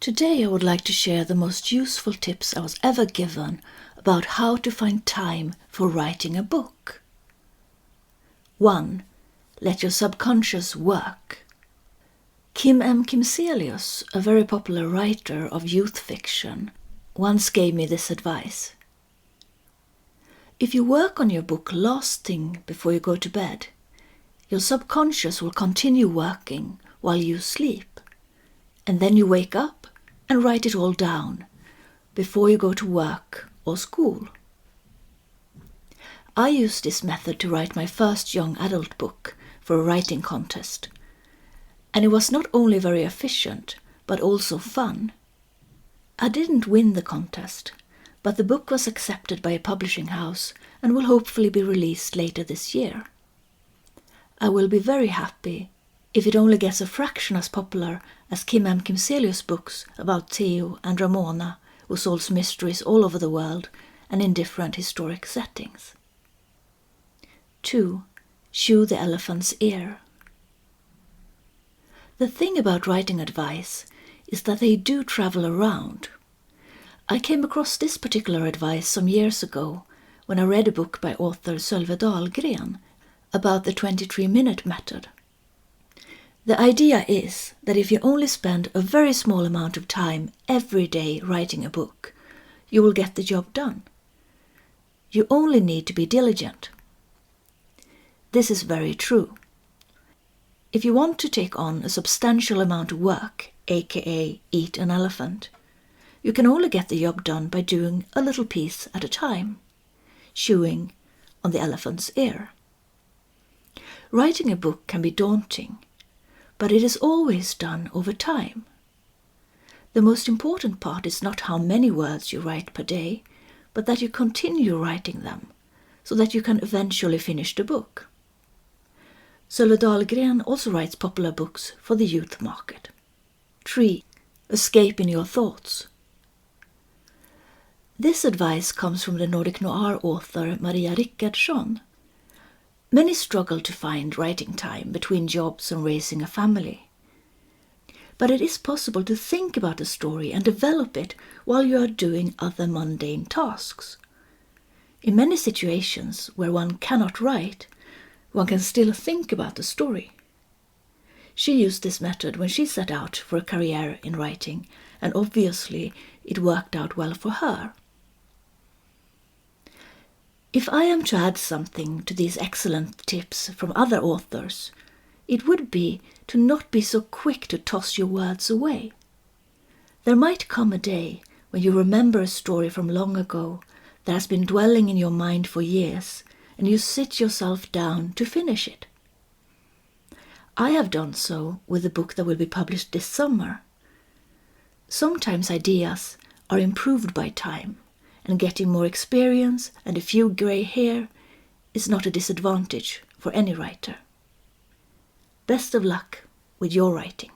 Today I would like to share the most useful tips I was ever given about how to find time for writing a book. 1. Let your subconscious work. Kim M Kimselius, a very popular writer of youth fiction, once gave me this advice. If you work on your book last thing before you go to bed, your subconscious will continue working while you sleep, and then you wake up and write it all down before you go to work or school. I used this method to write my first young adult book for a writing contest, and it was not only very efficient but also fun. I didn't win the contest, but the book was accepted by a publishing house and will hopefully be released later this year. I will be very happy if it only gets a fraction as popular as Kim M Kimselius' books about Theo and Ramona, who solves mysteries all over the world and in different historic settings. 2. Chew the elephant's ear. The thing about writing advice is that they do travel around. I came across this particular advice some years ago when I read a book by author Sölve Dahlgren about the 23-minute method. The idea is that if you only spend a very small amount of time every day writing a book, you will get the job done. You only need to be diligent. This is very true. If you want to take on a substantial amount of work, aka eat an elephant, you can only get the job done by doing a little piece at a time, chewing on the elephant's ear. Writing a book can be daunting, but it is always done over time. The most important part is not how many words you write per day, but that you continue writing them, so that you can eventually finish the book. Sölve Dahlgren also writes popular books for the youth market. 3. Escape in your thoughts. This advice comes from the Nordic Noir author Richardsson. Many struggle to find writing time between jobs and raising a family. But it is possible to think about a story and develop it while you are doing other mundane tasks. In many situations where one cannot write, one can still think about the story. She used this method when she set out for a career in writing, and obviously it worked out well for her. If I am to add something to these excellent tips from other authors, it would be to not be so quick to toss your words away. There might come a day when you remember a story from long ago that has been dwelling in your mind for years, and you sit yourself down to finish it. I have done so with the book that will be published this summer. Sometimes ideas are improved by time, and getting more experience and a few grey hair is not a disadvantage for any writer. Best of luck with your writing.